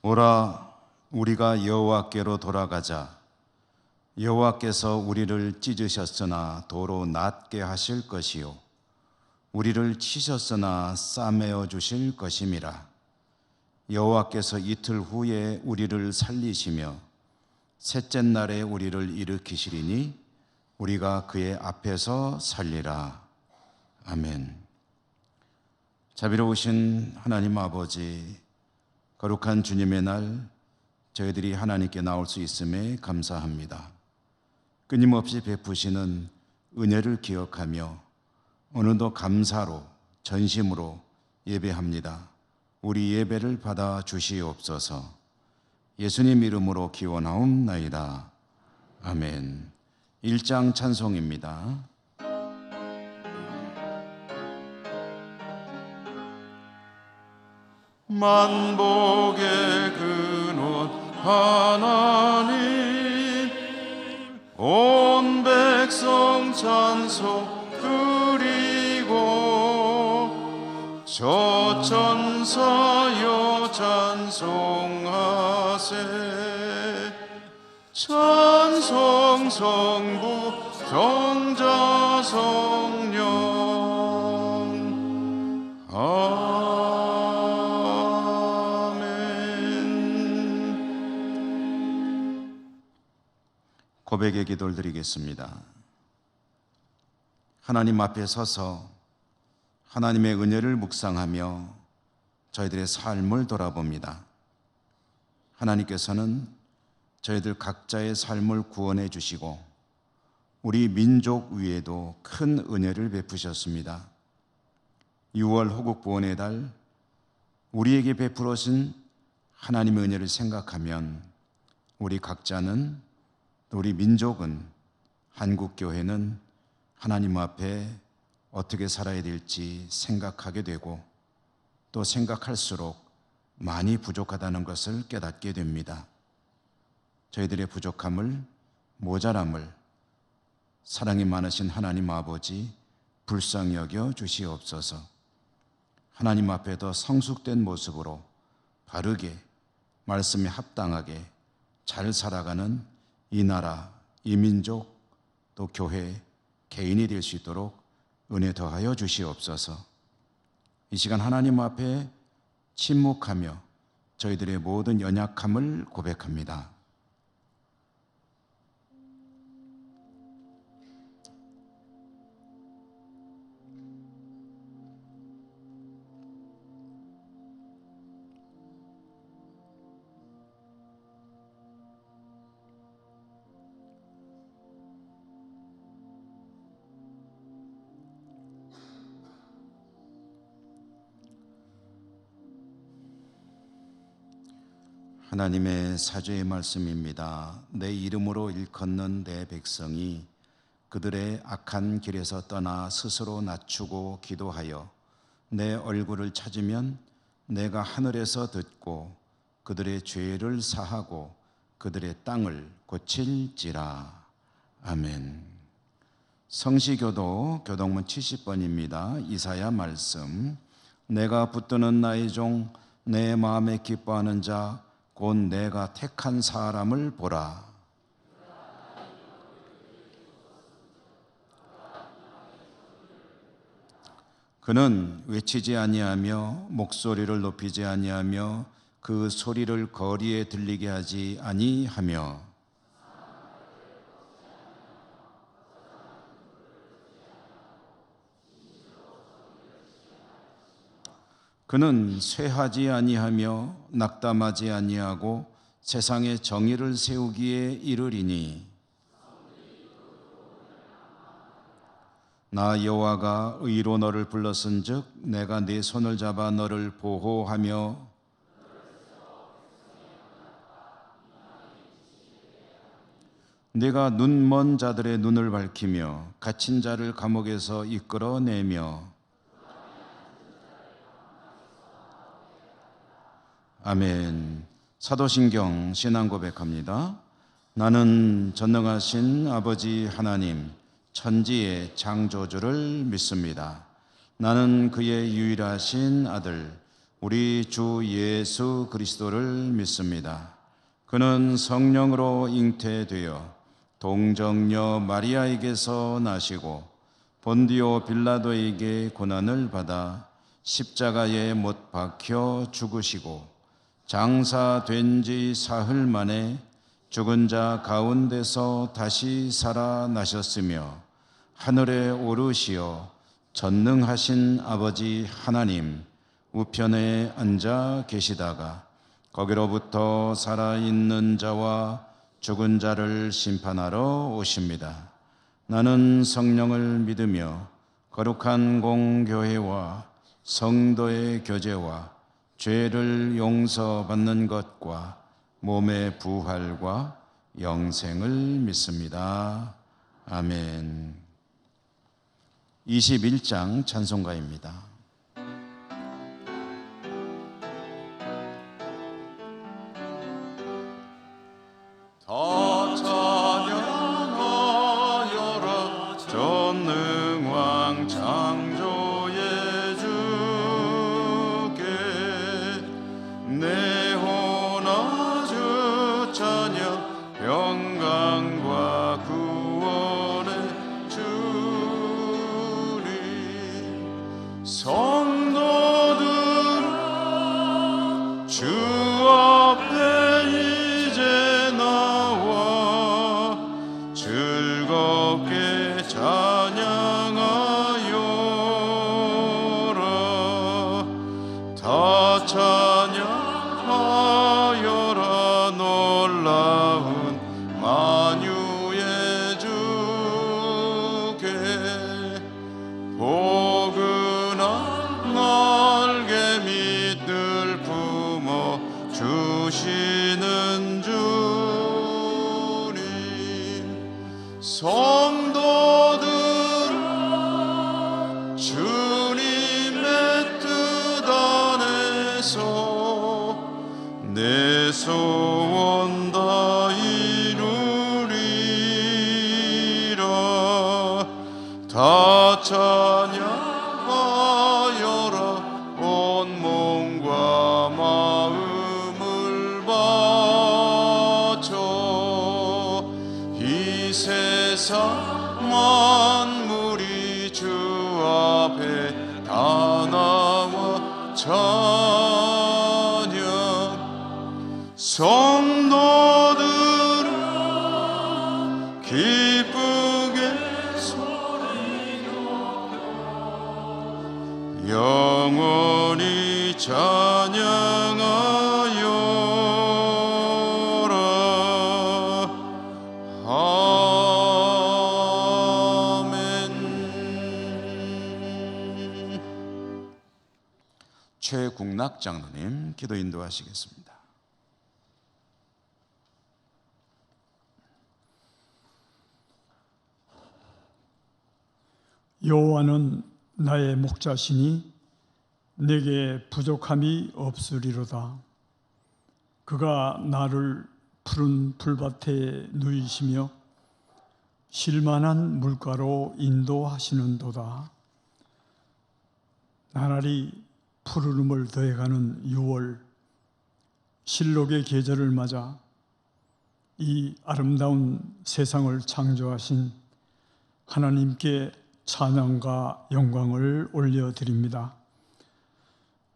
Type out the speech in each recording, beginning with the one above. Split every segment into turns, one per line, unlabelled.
오라, 우리가 여호와께로 돌아가자. 여호와께서 우리를 찢으셨으나 도로 낫게 하실 것이요 우리를 치셨으나 싸매어 주실 것임이라. 여호와께서 이틀 후에 우리를 살리시며 셋째 날에 우리를 일으키시리니 우리가 그의 앞에서 살리라. 아멘. 자비로우신 하나님 아버지, 거룩한 주님의 날 저희들이 하나님께 나올 수 있음에 감사합니다. 끊임없이 베푸시는 은혜를 기억하며 오늘도 감사로 전심으로 예배합니다. 우리 예배를 받아 주시옵소서. 예수님 이름으로 기원하옵나이다. 아멘. 1장 찬송입니다. 만복의 근원 하나님, 온 백성 찬송 드리고 저 천사여 찬송하세. 찬송 성부 성자 성령 아멘. 고백의 기도를 드리겠습니다. 하나님 앞에 서서 하나님의 은혜를 묵상하며 저희들의 삶을 돌아봅니다. 하나님께서는 저희들 각자의 삶을 구원해 주시고 우리 민족 위에도 큰 은혜를 베푸셨습니다. 6월 호국보훈의 달, 우리에게 베풀어진 하나님의 은혜를 생각하면 우리 각자는, 우리 민족은, 한국교회는 하나님 앞에 어떻게 살아야 될지 생각하게 되고 또 생각할수록 많이 부족하다는 것을 깨닫게 됩니다. 저희들의 부족함을, 모자람을 사랑이 많으신 하나님 아버지 불쌍히 여겨 주시옵소서. 하나님 앞에 더 성숙된 모습으로 바르게, 말씀에 합당하게 잘 살아가는 이 나라, 이 민족, 또 교회, 개인이 될 수 있도록 은혜 더하여 주시옵소서. 이 시간 하나님 앞에 침묵하며 저희들의 모든 연약함을 고백합니다. 하나님의 사죄의 말씀입니다. 내 이름으로 일컫는 내 백성이 그들의 악한 길에서 떠나 스스로 낮추고 기도하여 내 얼굴을 찾으면 내가 하늘에서 듣고 그들의 죄를 사하고 그들의 땅을 고칠지라. 아멘. 성시교도 교동문 70번입니다. 이사야 말씀. 내가 붙드는 나의 종, 내 마음에 기뻐하는 자, 곧 내가 택한 사람을 보라. 그는 외치지 아니하며 목소리를 높이지 아니하며 그 소리를 거리에 들리게 하지 아니하며 그는 쇠하지 아니하며 낙담하지 아니하고 세상에 정의를 세우기에 이르리니 나 여호와가 의로 너를 불렀은즉 내가 네 손을 잡아 너를 보호하며 네가 눈먼 자들의 눈을 밝히며 갇힌 자를 감옥에서 이끌어내며 아멘. 사도신경 신앙 고백합니다. 나는 전능하신 아버지 하나님 천지의 창조주를 믿습니다. 나는 그의 유일하신 아들 우리 주 예수 그리스도를 믿습니다. 그는 성령으로 잉태되어 동정녀 마리아에게서 나시고 본디오 빌라도에게 고난을 받아 십자가에 못 박혀 죽으시고 장사된 지 사흘 만에 죽은 자 가운데서 다시 살아나셨으며 하늘에 오르시어 전능하신 아버지 하나님 우편에 앉아 계시다가 거기로부터 살아있는 자와 죽은 자를 심판하러 오십니다. 나는 성령을 믿으며 거룩한 공교회와 성도의 교제와 죄를 용서받는 것과 몸의 부활과 영생을 믿습니다. 아멘. 21장 찬송가입니다. 다 찬양하여라 전능왕 창조의 주께 내 혼아주 찬양 영광과 구원의 주님 성도들 주 앞에 즐겁게 찬양하여라 다 찬양하여라 놀라운 만유의 주께 포근한 날개 밑을 품어 주시는 성도들 주님의 뜻 안에서 내 소원 다 이루리라 다 찬양하여라 온 몸과 마음을 바쳐 이 세상 만물이 주 앞에 다 나와 찬양 성도들은 기쁘게 소리 높여 영원히 찬양하여라 최국낙 장로님 기도 인도하시겠습니다.
여호와는 나의 목자시니 내게 부족함이 없으리로다. 그가 나를 푸른 풀밭에 누이시며 쉴만한 물가로 인도하시는도다. 나날이 푸르름을 더해가는 6월 실록의 계절을 맞아 이 아름다운 세상을 창조하신 하나님께 찬양과 영광을 올려드립니다.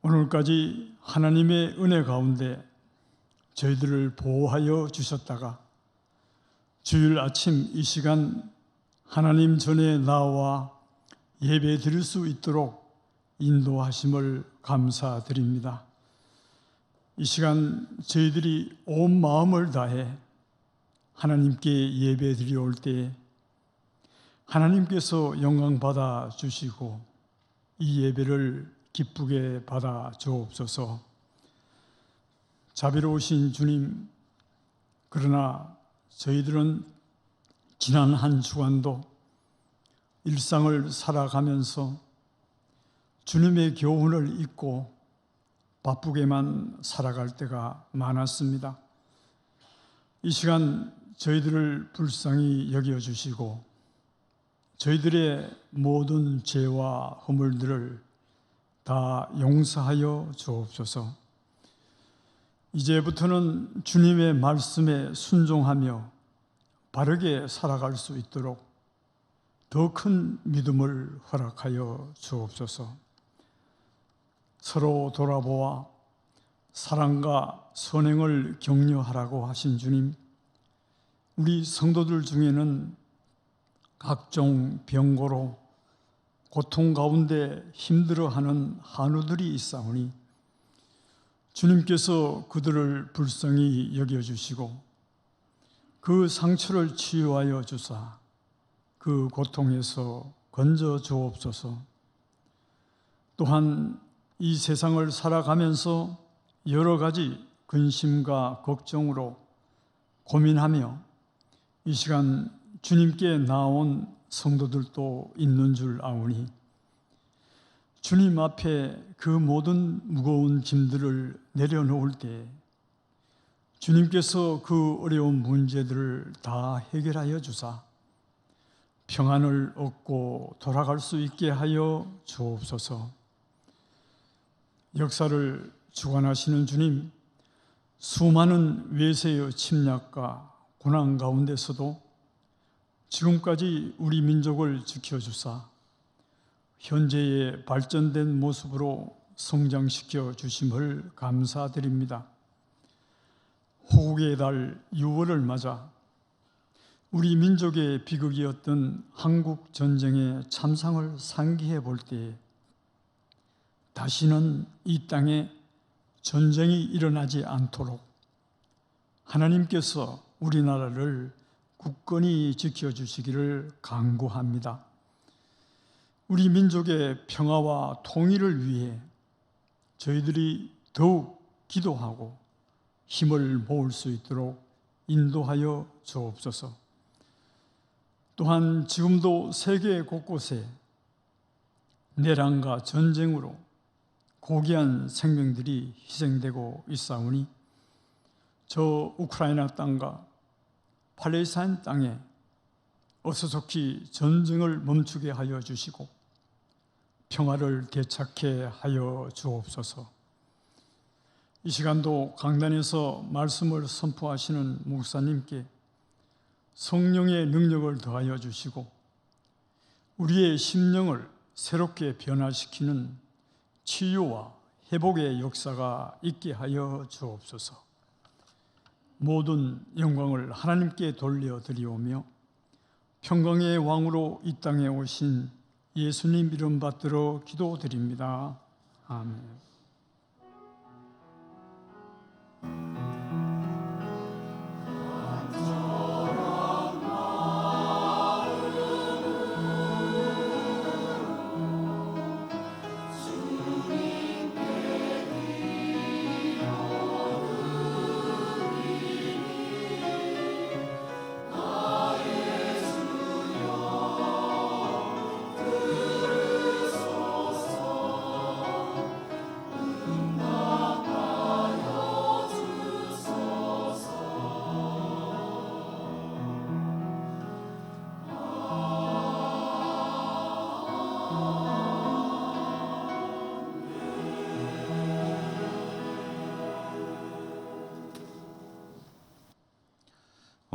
오늘까지 하나님의 은혜 가운데 저희들을 보호하여 주셨다가 주일 아침 이 시간 하나님 전에 나와 예배 드릴 수 있도록 인도하심을 감사드립니다. 이 시간 저희들이 온 마음을 다해 하나님께 예배 드려올 때 하나님께서 영광 받아 주시고 이 예배를 기쁘게 받아 주옵소서. 자비로우신 주님, 그러나 저희들은 지난 한 주간도 일상을 살아가면서 주님의 교훈을 잊고 바쁘게만 살아갈 때가 많았습니다. 이 시간 저희들을 불쌍히 여겨주시고 저희들의 모든 죄와 허물들을 다 용서하여 주옵소서. 이제부터는 주님의 말씀에 순종하며 바르게 살아갈 수 있도록 더 큰 믿음을 허락하여 주옵소서. 서로 돌아보아 사랑과 선행을 격려하라고 하신 주님, 우리 성도들 중에는 각종 병고로 고통 가운데 힘들어하는 한우들이 있사오니 주님께서 그들을 불쌍히 여겨주시고 그 상처를 치유하여 주사 그 고통에서 건져 주옵소서. 또한 이 세상을 살아가면서 여러 가지 근심과 걱정으로 고민하며 이 시간 주님께 나온 성도들도 있는 줄 아오니 주님 앞에 그 모든 무거운 짐들을 내려놓을 때 주님께서 그 어려운 문제들을 다 해결하여 주사 평안을 얻고 돌아갈 수 있게 하여 주옵소서. 역사를 주관하시는 주님, 수많은 외세의 침략과 고난 가운데서도 지금까지 우리 민족을 지켜주사 현재의 발전된 모습으로 성장시켜 주심을 감사드립니다. 호국의 달 6월을 맞아 우리 민족의 비극이었던 한국 전쟁의 참상을 상기해 볼 때 다시는 이 땅에 전쟁이 일어나지 않도록 하나님께서 우리나라를 굳건히 지켜주시기를 간구합니다. 우리 민족의 평화와 통일을 위해 저희들이 더욱 기도하고 힘을 모을 수 있도록 인도하여 주옵소서. 또한 지금도 세계 곳곳에 내란과 전쟁으로 고귀한 생명들이 희생되고 있사오니 저 우크라이나 땅과 팔레스타인 땅에 어수속히 전쟁을 멈추게 하여 주시고 평화를 되찾게 하여 주옵소서. 이 시간도 강단에서 말씀을 선포하시는 목사님께 성령의 능력을 더하여 주시고 우리의 심령을 새롭게 변화시키는 치유와 회복의 역사가 있게 하여 주옵소서. 모든 영광을 하나님께 돌려드리오며 평강의 왕으로 이 땅에 오신 예수님 이름 받들어 기도드립니다. 아멘.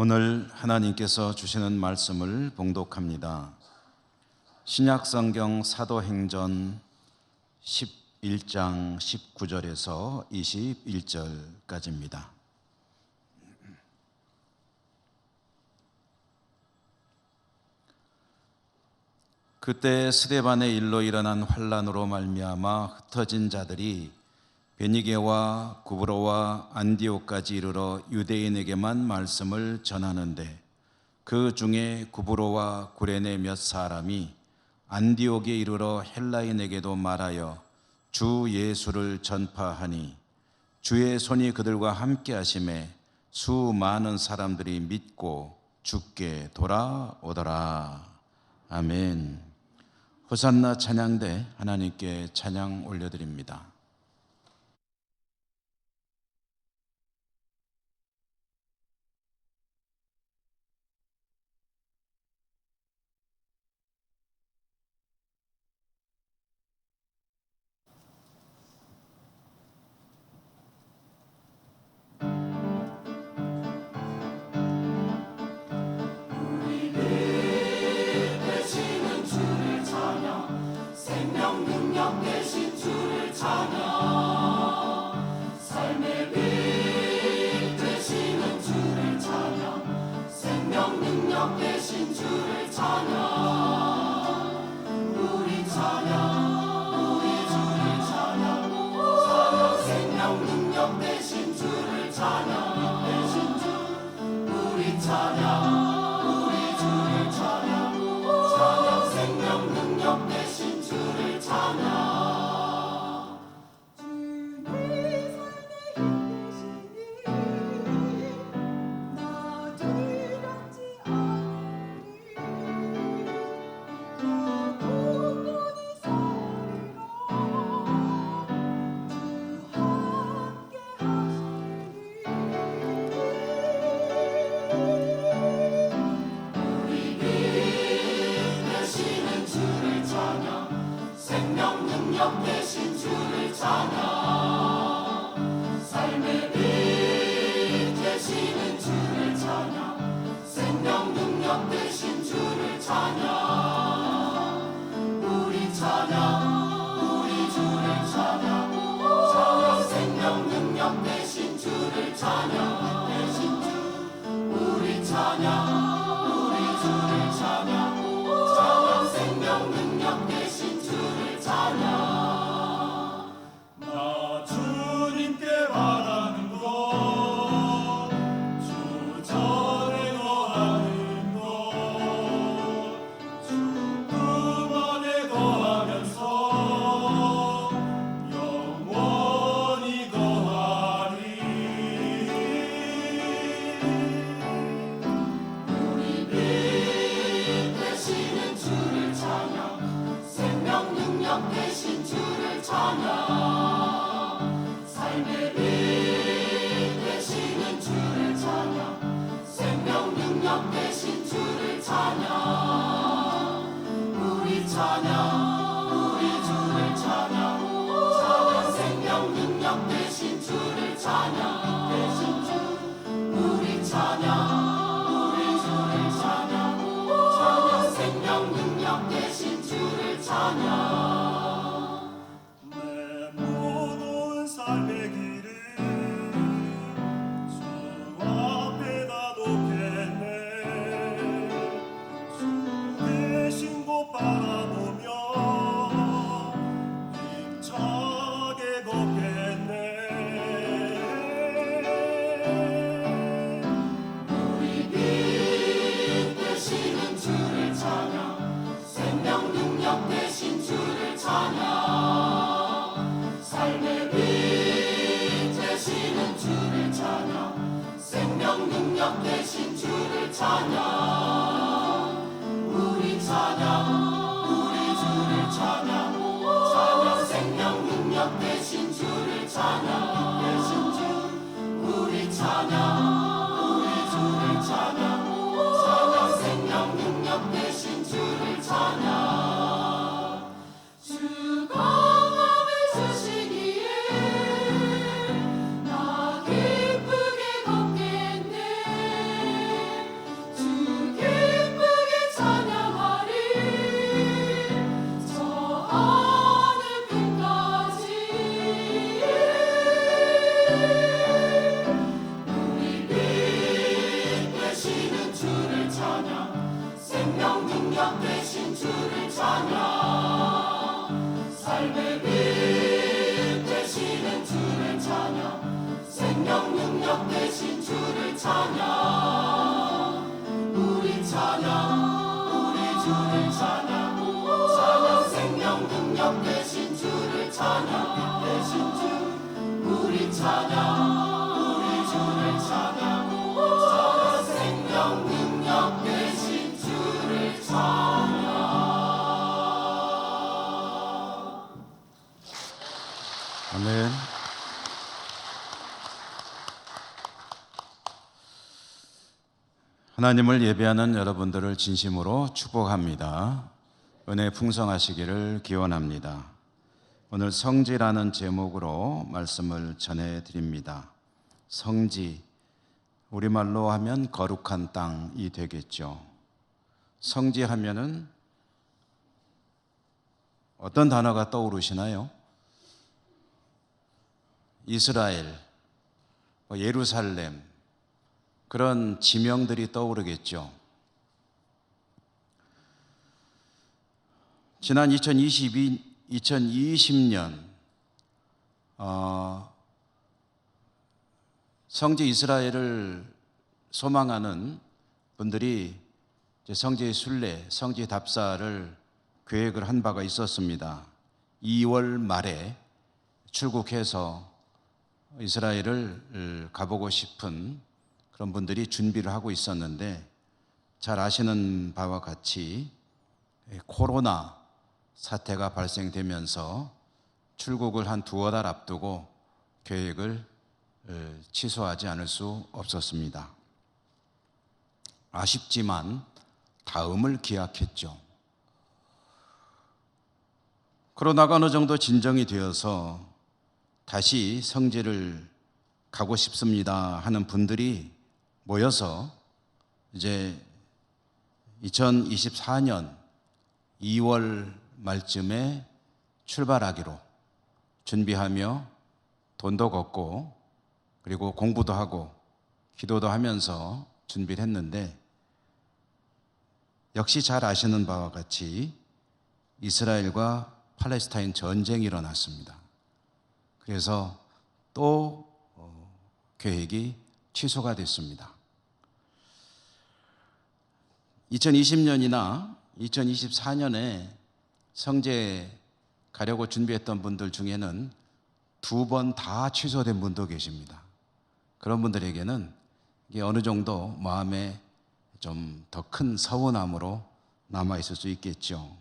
오늘 하나님께서 주시는 말씀을 봉독합니다. 신약성경 사도행전 11장 19절에서 21절까지입니다. 그때 스데반의 일로 일어난 환란으로 말미암아 흩어진 자들이 베니게와 구브로와 안디옥까지 이르러 유대인에게만 말씀을 전하는데 그 중에 구브로와 구레네 몇 사람이 안디옥에 이르러 헬라인에게도 말하여 주 예수를 전파하니 주의 손이 그들과 함께 하심에 수많은 사람들이 믿고 주께 돌아오더라. 아멘. 호산나 찬양대 하나님께 찬양 올려드립니다. 아멘. 하나님을 예배하는 여러분들을 진심으로 축복합니다. 은혜 풍성하시기를 기원합니다. 오늘 성지라는 제목으로 말씀을 전해드립니다. 성지, 우리말로 하면 거룩한 땅이 되겠죠. 성지 하면은 어떤 단어가 떠오르시나요? 이스라엘, 예루살렘, 그런 지명들이 떠오르겠죠. 지난 2020년 성지 이스라엘을 소망하는 분들이 이제 성지 순례, 성지 답사를 계획을 한 바가 있었습니다. 2월 말에 출국해서 이스라엘을 가보고 싶은 그런 분들이 준비를 하고 있었는데, 잘 아시는 바와 같이 코로나 사태가 발생되면서 출국을 한 두어 달 앞두고 계획을 취소하지 않을 수 없었습니다. 아쉽지만 다음을 기약했죠. 코로나가 어느 정도 진정이 되어서 다시 성지를 가고 싶습니다 하는 분들이 모여서 이제 2024년 2월 말쯤에 출발하기로 준비하며 돈도 걷고 그리고 공부도 하고 기도도 하면서 준비를 했는데, 역시 잘 아시는 바와 같이 이스라엘과 팔레스타인 전쟁이 일어났습니다. 그래서 또 계획이 취소가 됐습니다. 2020년이나 2024년에 성지에 가려고 준비했던 분들 중에는 2번 다 취소된 분도 계십니다. 그런 분들에게는 이게 어느 정도 마음에 좀 더 큰 서운함으로 남아있을 수 있겠죠.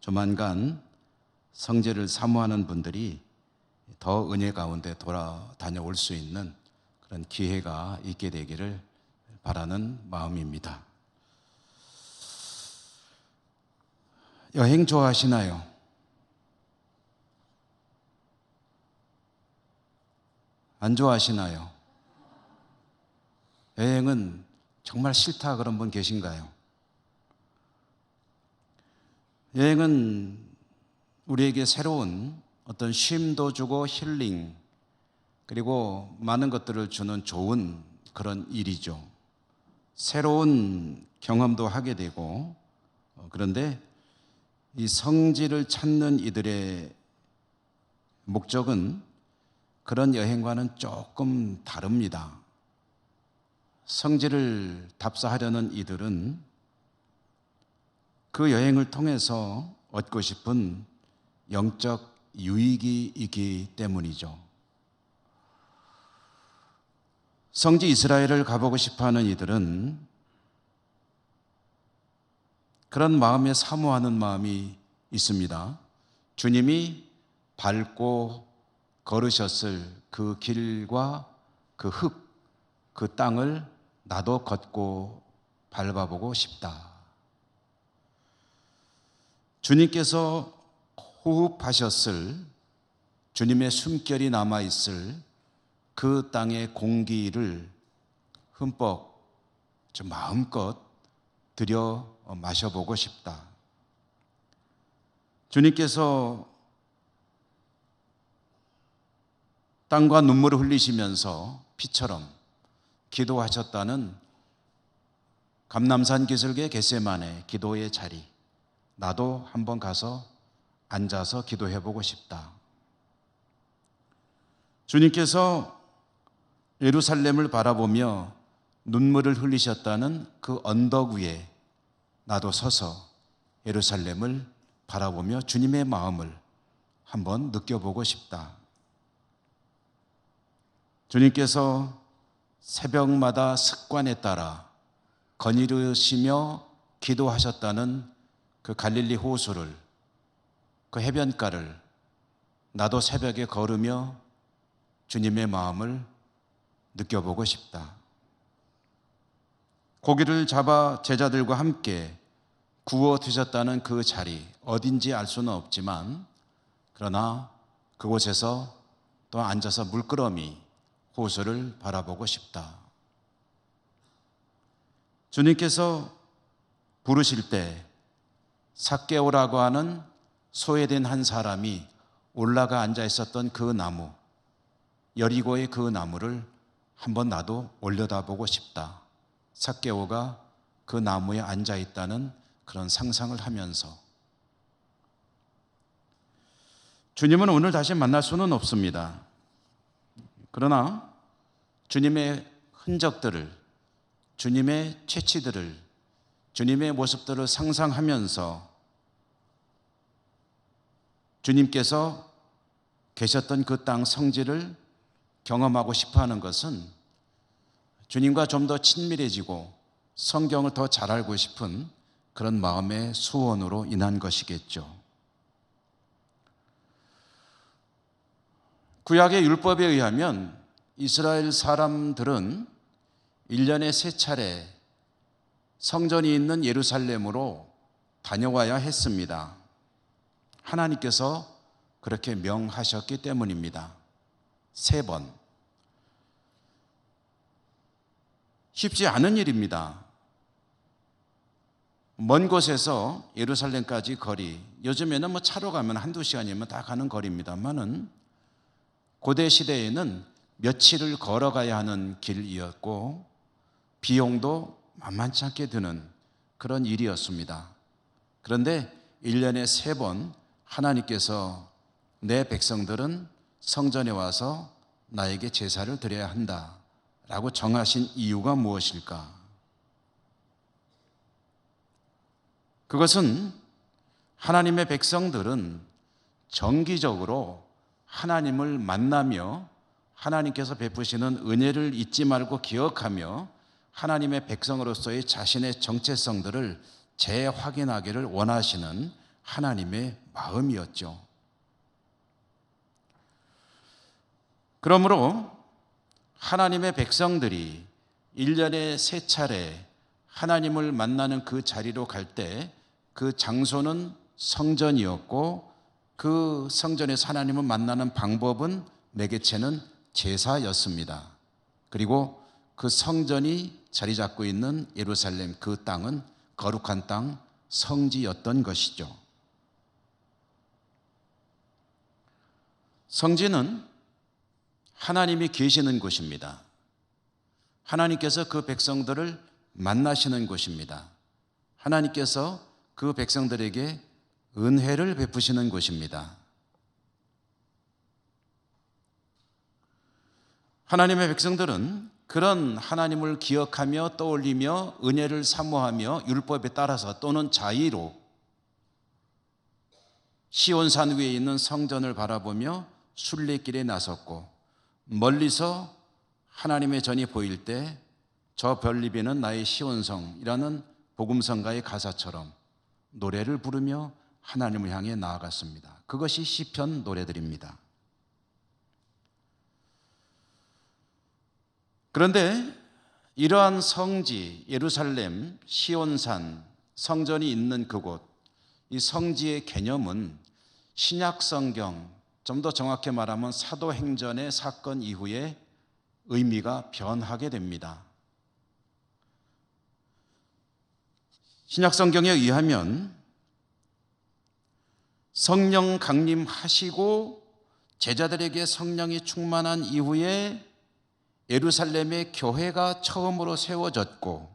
조만간 성지를 사모하는 분들이 더 은혜 가운데 돌아다녀올 수 있는 그런 기회가 있게 되기를 바라는 마음입니다. 여행 좋아하시나요? 안 좋아하시나요? 여행은 정말 싫다 그런 분 계신가요? 여행은 우리에게 새로운 어떤 쉼도 주고 힐링, 그리고 많은 것들을 주는 좋은 그런 일이죠. 새로운 경험도 하게 되고, 그런데 이 성지를 찾는 이들의 목적은 그런 여행과는 조금 다릅니다. 성지를 답사하려는 이들은 그 여행을 통해서 얻고 싶은 영적 유익이 있기 때문이죠. 성지 이스라엘을 가보고 싶어하는 이들은 그런 마음에 사모하는 마음이 있습니다. 주님이 밟고 걸으셨을 그 길과 그 흙, 그 땅을 나도 걷고 밟아보고 싶다. 주님께서 호흡하셨을, 주님의 숨결이 남아있을 그 땅의 공기를 흠뻑 좀 마음껏 들여 마셔보고 싶다. 주님께서 땀과 눈물을 흘리시면서 피처럼 기도하셨다는 감람산 기슭의 겟세마네 기도의 자리, 나도 한번 가서 앉아서 기도해보고 싶다. 주님께서 예루살렘을 바라보며 눈물을 흘리셨다는 그 언덕 위에 나도 서서 예루살렘을 바라보며 주님의 마음을 한번 느껴보고 싶다. 주님께서 새벽마다 습관에 따라 거니르시며 기도하셨다는 그 갈릴리 호수를, 그 해변가를 나도 새벽에 걸으며 주님의 마음을 느껴보고 싶다. 고기를 잡아 제자들과 함께 구워 드셨다는 그 자리, 어딘지 알 수는 없지만 그러나 그곳에서 또 앉아서 물끄러미 호수를 바라보고 싶다. 주님께서 부르실 때 삭개오라고 하는 소외된 한 사람이 올라가 앉아 있었던 그 나무, 여리고의 그 나무를 한번 나도 올려다보고 싶다. 삭개오가 그 나무에 앉아 있다는 그런 상상을 하면서, 주님은 오늘 다시 만날 수는 없습니다. 그러나 주님의 흔적들을, 주님의 채취들을, 주님의 모습들을 상상하면서 주님께서 계셨던 그 땅 성지를 경험하고 싶어 하는 것은 주님과 좀 더 친밀해지고 성경을 더 잘 알고 싶은 그런 마음의 소원으로 인한 것이겠죠. 구약의 율법에 의하면 이스라엘 사람들은 1년에 3차례 성전이 있는 예루살렘으로 다녀와야 했습니다. 하나님께서 그렇게 명하셨기 때문입니다. 3번. 쉽지 않은 일입니다. 먼 곳에서 예루살렘까지 거리, 요즘에는 차로 가면 한두 시간이면 다 가는 거리입니다만은 고대 시대에는 며칠을 걸어가야 하는 길이었고 비용도 만만치 않게 드는 그런 일이었습니다. 그런데 1년에 3번 하나님께서 내 백성들은 성전에 와서 나에게 제사를 드려야 한다라고 정하신 이유가 무엇일까? 그것은 하나님의 백성들은 정기적으로 하나님을 만나며 하나님께서 베푸시는 은혜를 잊지 말고 기억하며 하나님의 백성으로서의 자신의 정체성들을 재확인하기를 원하시는 하나님의 마음이었죠. 그러므로 하나님의 백성들이 1년에 3차례 하나님을 만나는 그 자리로 갈 때 그 장소는 성전이었고 그 성전에서 하나님을 만나는 방법은 매개체는 제사였습니다. 그리고 그 성전이 자리 잡고 있는 예루살렘 그 땅은 거룩한 땅, 성지였던 것이죠. 성지는 하나님이 계시는 곳입니다. 하나님께서 그 백성들을 만나시는 곳입니다. 하나님께서 그 백성들에게 은혜를 베푸시는 곳입니다. 하나님의 백성들은 그런 하나님을 기억하며 떠올리며 은혜를 사모하며 율법에 따라서 또는 자의로 시온산 위에 있는 성전을 바라보며 순례길에 나섰고 멀리서 하나님의 전이 보일 때 저 별리비는 나의 시온성이라는 복음성가의 가사처럼 노래를 부르며 하나님을 향해 나아갔습니다. 그것이 시편 노래들입니다. 그런데 이러한 성지 예루살렘 시온산 성전이 있는 그곳, 이 성지의 개념은 신약 성경, 좀 더 정확히 말하면 사도행전의 사건 이후에 의미가 변하게 됩니다. 신약 성경에 의하면 성령 강림하시고 제자들에게 성령이 충만한 이후에 예루살렘에 교회가 처음으로 세워졌고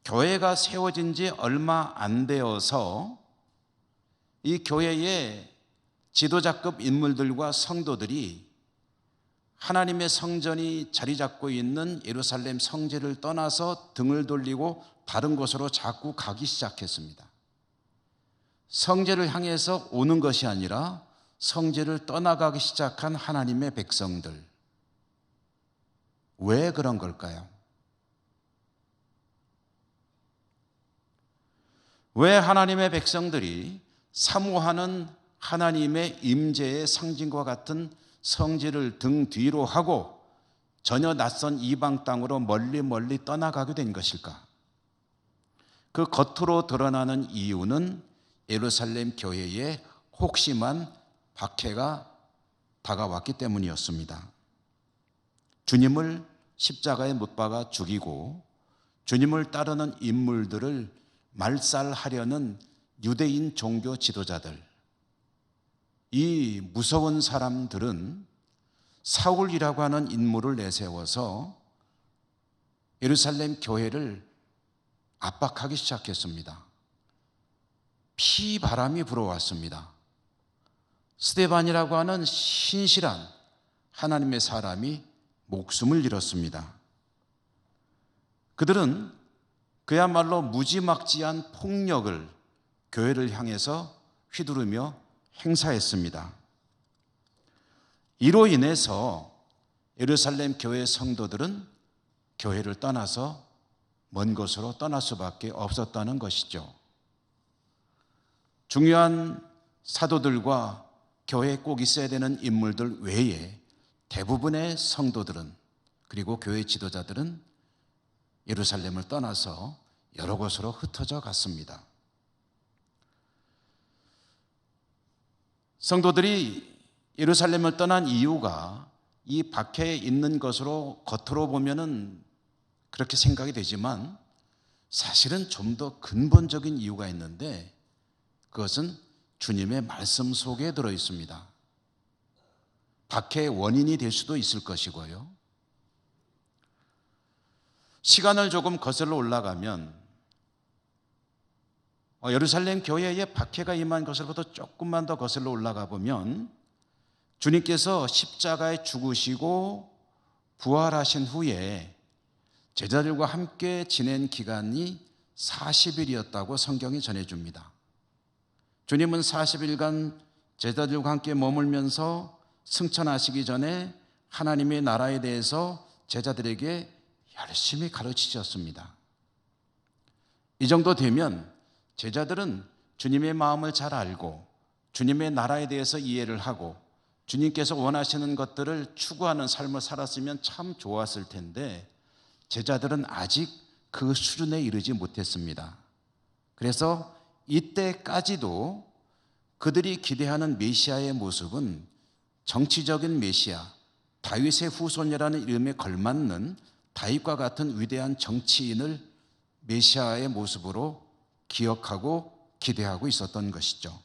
교회가 세워진 지 얼마 안 되어서 이 교회의 지도자급 인물들과 성도들이 하나님의 성전이 자리 잡고 있는 예루살렘 성지를 떠나서 등을 돌리고 다른 곳으로 자꾸 가기 시작했습니다. 성지를 향해서 오는 것이 아니라 성지를 떠나가기 시작한 하나님의 백성들. 왜 그런 걸까요? 왜 하나님의 백성들이 사모하는 하나님의 임재의 상징과 같은 성지를 등 뒤로 하고 전혀 낯선 이방 땅으로 멀리 떠나가게 된 것일까? 그 겉으로 드러나는 이유는 예루살렘 교회에 혹심한 박해가 다가왔기 때문이었습니다. 주님을 십자가에 못 박아 죽이고 주님을 따르는 인물들을 말살하려는 유대인 종교 지도자들, 이 무서운 사람들은 사울이라고 하는 인물을 내세워서 예루살렘 교회를 압박하기 시작했습니다. 피바람이 불어왔습니다. 스데반이라고 하는 신실한 하나님의 사람이 목숨을 잃었습니다. 그들은 그야말로 무지막지한 폭력을 교회를 향해서 휘두르며 행사했습니다. 이로 인해서 예루살렘 교회 성도들은 교회를 떠나서 먼 곳으로 떠날 수밖에 없었다는 것이죠. 중요한 사도들과 교회에 꼭 있어야 되는 인물들 외에 대부분의 성도들은, 그리고 교회 지도자들은 예루살렘을 떠나서 여러 곳으로 흩어져 갔습니다. 성도들이 예루살렘을 떠난 이유가 이 박해에 있는 것으로 겉으로 보면은 그렇게 생각이 되지만 사실은 좀 더 근본적인 이유가 있는데, 그것은 주님의 말씀 속에 들어 있습니다. 박해의 원인이 될 수도 있을 것이고요. 시간을 조금 거슬러 올라가면 예루살렘 교회에 박해가 임한 것으로부터 조금만 더 거슬러 올라가 보면 주님께서 십자가에 죽으시고 부활하신 후에 제자들과 함께 지낸 기간이 40일이었다고 성경이 전해줍니다. 주님은 40일간 제자들과 함께 머물면서 승천하시기 전에 하나님의 나라에 대해서 제자들에게 열심히 가르치셨습니다. 이 정도 되면 제자들은 주님의 마음을 잘 알고 주님의 나라에 대해서 이해를 하고 주님께서 원하시는 것들을 추구하는 삶을 살았으면 참 좋았을 텐데, 제자들은 아직 그 수준에 이르지 못했습니다. 그래서 이때까지도 그들이 기대하는 메시아의 모습은 정치적인 메시아, 다윗의 후손이라는 이름에 걸맞는 다윗과 같은 위대한 정치인을 메시아의 모습으로 기억하고 기대하고 있었던 것이죠.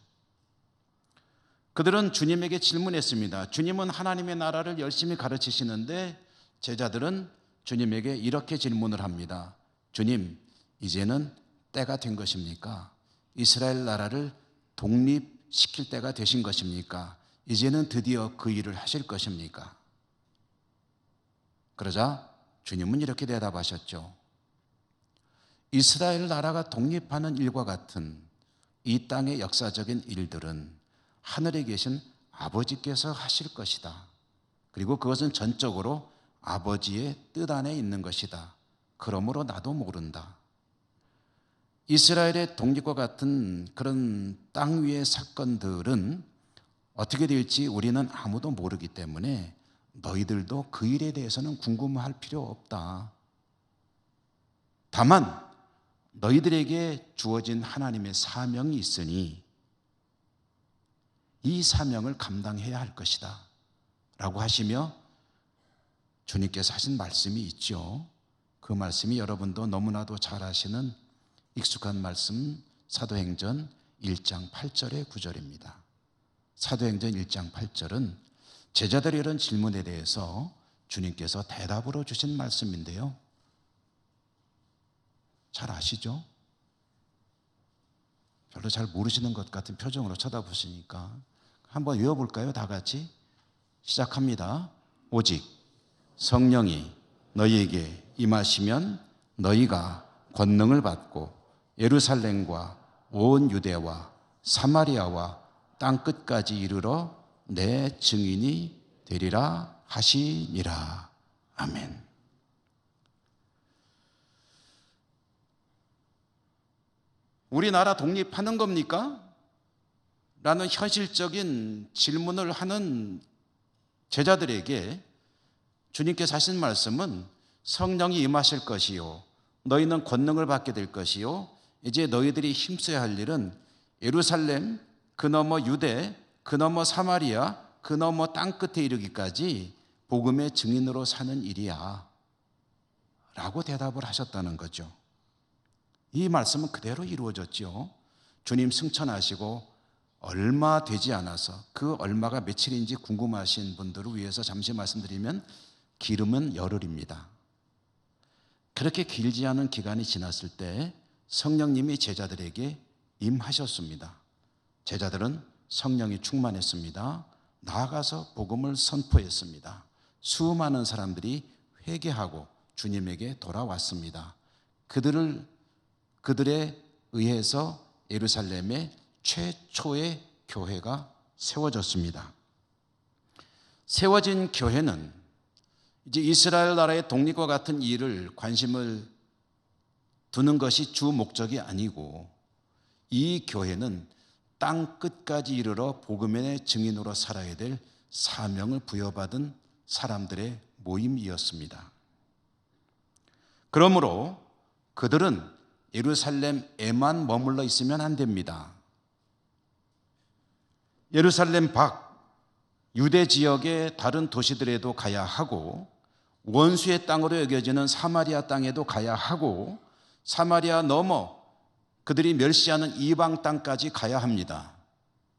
그들은 주님에게 질문했습니다. 주님은 하나님의 나라를 열심히 가르치시는데 제자들은 주님에게 이렇게 질문을 합니다. 주님, 이제는 때가 된 것입니까? 이스라엘 나라를 독립시킬 때가 되신 것입니까? 이제는 드디어 그 일을 하실 것입니까? 그러자 주님은 이렇게 대답하셨죠. 이스라엘 나라가 독립하는 일과 같은 이 땅의 역사적인 일들은 하늘에 계신 아버지께서 하실 것이다. 그리고 그것은 전적으로 아버지의 뜻 안에 있는 것이다. 그러므로 나도 모른다. 이스라엘의 독립과 같은 그런 땅 위의 사건들은 어떻게 될지 우리는 아무도 모르기 때문에 너희들도 그 일에 대해서는 궁금할 필요 없다. 다만 너희들에게 주어진 하나님의 사명이 있으니 이 사명을 감당해야 할 것이다 라고 하시며 주님께서 하신 말씀이 있죠. 그 말씀이 여러분도 너무나도 잘 아시는 익숙한 말씀, 사도행전 1장 8절의 구절입니다. 사도행전 1장 8절은 제자들의 이런 질문에 대해서 주님께서 대답으로 주신 말씀인데요. 잘 아시죠? 별로 잘 모르시는 것 같은 표정으로 쳐다보시니까 한번 외워볼까요? 다 같이 시작합니다. 오직 성령이 너희에게 임하시면 너희가 권능을 받고 예루살렘과 온 유대와 사마리아와 땅끝까지 이르러 내 증인이 되리라 하시니라. 아멘. 우리나라 독립하는 겁니까? 라는 현실적인 질문을 하는 제자들에게 주님께서 하신 말씀은 성령이 임하실 것이요 너희는 권능을 받게 될 것이요 이제 너희들이 힘써야 할 일은 예루살렘 그 너머 유대 그 너머 사마리아 그 너머 땅끝에 이르기까지 복음의 증인으로 사는 일이야 라고 대답을 하셨다는 거죠. 이 말씀은 그대로 이루어졌죠. 주님 승천하시고 얼마 되지 않아서 그 얼마가 며칠인지 궁금하신 분들을 위해서 잠시 말씀드리면 기름은 열흘입니다. 그렇게 길지 않은 기간이 지났을 때 성령님이 제자들에게 임하셨습니다. 제자들은 성령이 충만했습니다. 나아가서 복음을 선포했습니다. 수많은 사람들이 회개하고 주님에게 돌아왔습니다. 그들에 의해서 예루살렘의 최초의 교회가 세워졌습니다. 세워진 교회는 이제 이스라엘 나라의 독립과 같은 일을 관심을 두는 것이 주 목적이 아니고, 이 교회는 땅 끝까지 이르러 복음의 증인으로 살아야 될 사명을 부여받은 사람들의 모임이었습니다. 그러므로 그들은 예루살렘에만 머물러 있으면 안 됩니다. 예루살렘 밖 유대 지역의 다른 도시들에도 가야 하고, 원수의 땅으로 여겨지는 사마리아 땅에도 가야 하고, 사마리아 넘어 그들이 멸시하는 이방 땅까지 가야 합니다.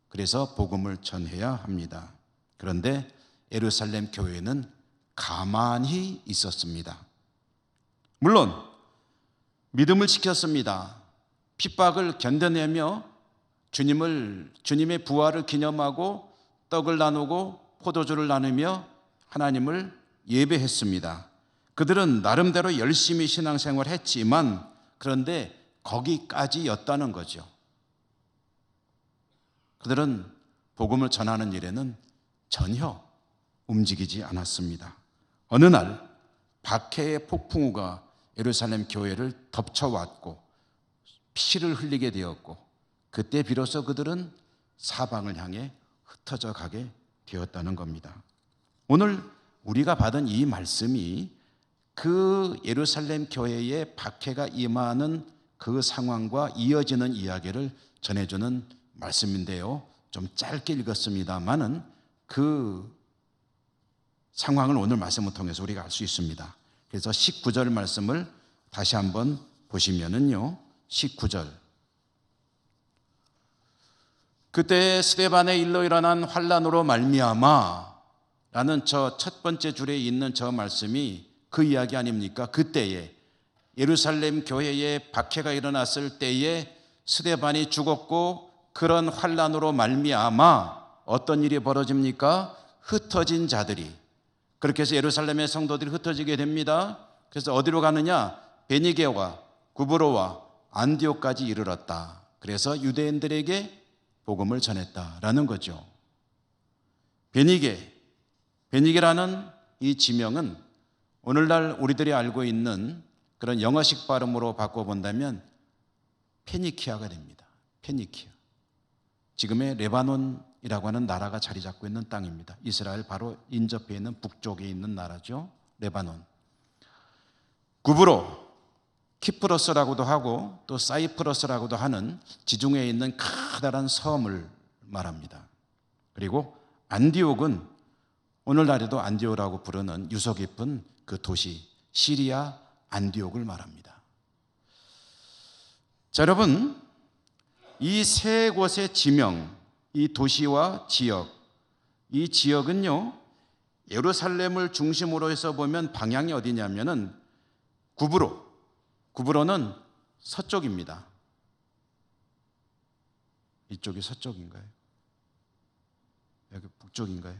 그래서 복음을 전해야 합니다. 그런데 예루살렘 교회는 가만히 있었습니다. 물론 믿음을 지켰습니다. 핍박을 견뎌내며 주님의 부활을 기념하고 떡을 나누고 포도주를 나누며 하나님을 예배했습니다. 그들은 나름대로 열심히 신앙생활을 했지만, 그런데 거기까지였다는 거죠. 그들은 복음을 전하는 일에는 전혀 움직이지 않았습니다. 어느 날 박해의 폭풍우가 예루살렘 교회를 덮쳐왔고 피를 흘리게 되었고, 그때 비로소 그들은 사방을 향해 흩어져 가게 되었다는 겁니다. 오늘 우리가 받은 이 말씀이 그 예루살렘 교회에 박해가 임하는 그 상황과 이어지는 이야기를 전해주는 말씀인데요, 좀 짧게 읽었습니다만은 그 상황을 오늘 말씀을 통해서 우리가 알 수 있습니다. 그래서 19절 말씀을 다시 한번 보시면은요, 19절. 그때 스데반의 일로 일어난 환난으로 말미암아 라는 저 첫 번째 줄에 있는 저 말씀이 그 이야기 아닙니까? 그때에 예루살렘 교회에 박해가 일어났을 때에 스데반이 죽었고, 그런 환난으로 말미암아 어떤 일이 벌어집니까? 흩어진 자들이, 그렇게 해서 예루살렘의 성도들이 흩어지게 됩니다. 그래서 어디로 가느냐? 베니게와 구브로와 안디옥까지 이르렀다. 그래서 유대인들에게 복음을 전했다라는 거죠. 베니게라는 이 지명은 오늘날 우리들이 알고 있는 그런 영어식 발음으로 바꿔본다면 페니키아가 됩니다. 페니키아. 지금의 레바논이라고 하는 나라가 자리 잡고 있는 땅입니다. 이스라엘 바로 인접해 있는 북쪽에 있는 나라죠. 레바논. 구브로, 키프로스라고도 하고 또 사이프러스라고도 하는 지중해에 있는 커다란 섬을 말합니다. 그리고 안디옥은 오늘날에도 안디옥이라고 부르는 유서 깊은 그 도시 시리아 안디옥을 말합니다. 자, 여러분, 이 세 곳의 지명, 이 도시와 지역, 이 지역은요, 예루살렘을 중심으로 해서 보면 방향이 어디냐면은 구브로는 서쪽입니다. 이쪽이 서쪽인가요? 여기 북쪽인가요?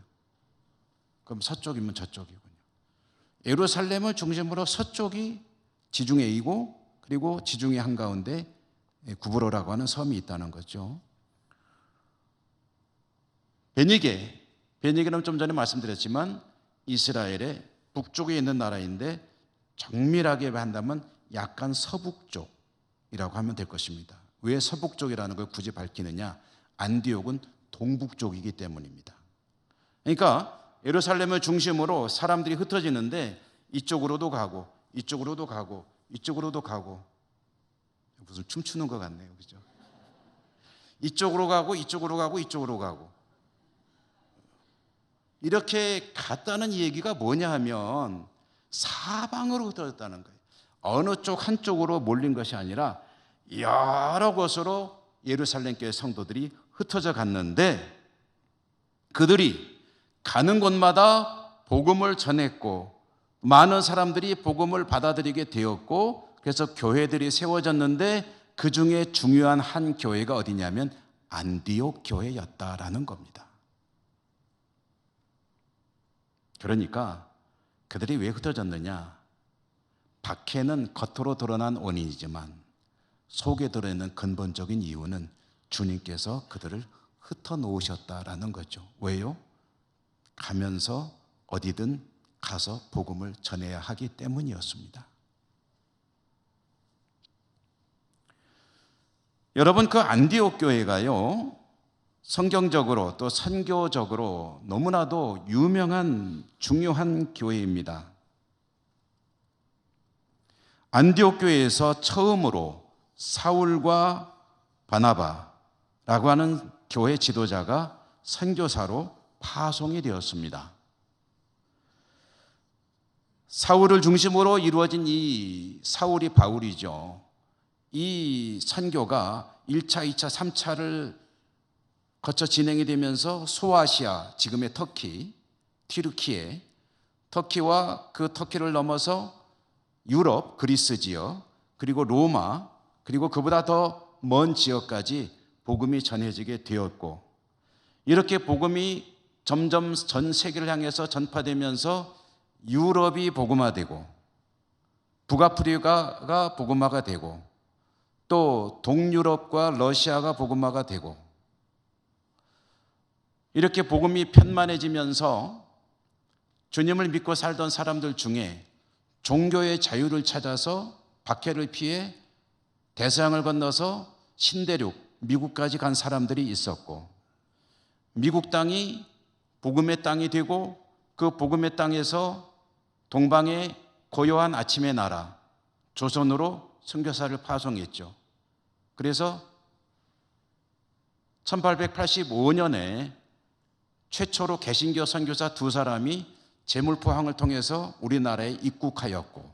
그럼 서쪽이면 저쪽이군요. 예루살렘을 중심으로 서쪽이 지중해이고, 그리고 지중해 한가운데 구브로라고 하는 섬이 있다는 거죠. 베니게는 좀 전에 말씀드렸지만 이스라엘의 북쪽에 있는 나라인데, 정밀하게 한다면 약간 서북쪽이라고 하면 될 것입니다. 왜 서북쪽이라는 걸 굳이 밝히느냐? 안디옥은 동북쪽이기 때문입니다. 그러니까 예루살렘을 중심으로 사람들이 흩어지는데 이쪽으로도 가고 이쪽으로도 가고 이쪽으로도 가고, 무슨 춤추는 것 같네요, 그죠? 이쪽으로 가고 이쪽으로 가고 이쪽으로 가고, 이렇게 갔다는 얘기가 뭐냐 하면 사방으로 흩어졌다는 거예요. 어느 쪽 한쪽으로 몰린 것이 아니라 여러 곳으로 예루살렘 교회 성도들이 흩어져 갔는데, 그들이 가는 곳마다 복음을 전했고 많은 사람들이 복음을 받아들이게 되었고, 그래서 교회들이 세워졌는데 그 중에 중요한 한 교회가 어디냐면 안디옥 교회였다라는 겁니다. 그러니까 그들이 왜 흩어졌느냐? 밖에는 겉으로 드러난 원인이지만 속에 들어있는 근본적인 이유는 주님께서 그들을 흩어놓으셨다라는 거죠. 왜요? 가면서 어디든 가서 복음을 전해야 하기 때문이었습니다. 여러분, 그 안디옥 교회가요, 성경적으로 또 선교적으로 너무나도 유명한 중요한 교회입니다. 안디옥 교회에서 처음으로 사울과 바나바라고 하는 교회 지도자가 선교사로 파송이 되었습니다. 사울을 중심으로 이루어진 이 사울이 바울이죠. 이 선교가 1차, 2차, 3차를 거쳐 진행이 되면서 소아시아, 지금의 터키, 튀르키예, 터키와 그 터키를 넘어서 유럽, 그리스 지역, 그리고 로마, 그리고 그보다 더 먼 지역까지 복음이 전해지게 되었고, 이렇게 복음이 점점 전 세계를 향해서 전파되면서 유럽이 복음화되고, 북아프리카가 복음화가 되고, 또 동유럽과 러시아가 복음화가 되고, 이렇게 복음이 편만해지면서 주님을 믿고 살던 사람들 중에 종교의 자유를 찾아서 박해를 피해 대서양을 건너서 신대륙, 미국까지 간 사람들이 있었고, 미국 땅이 복음의 땅이 되고, 그 복음의 땅에서 동방의 고요한 아침의 나라 조선으로 선교사를 파송했죠. 그래서 1885년에 최초로 개신교 선교사 2사람이 제물포항을 통해서 우리나라에 입국하였고,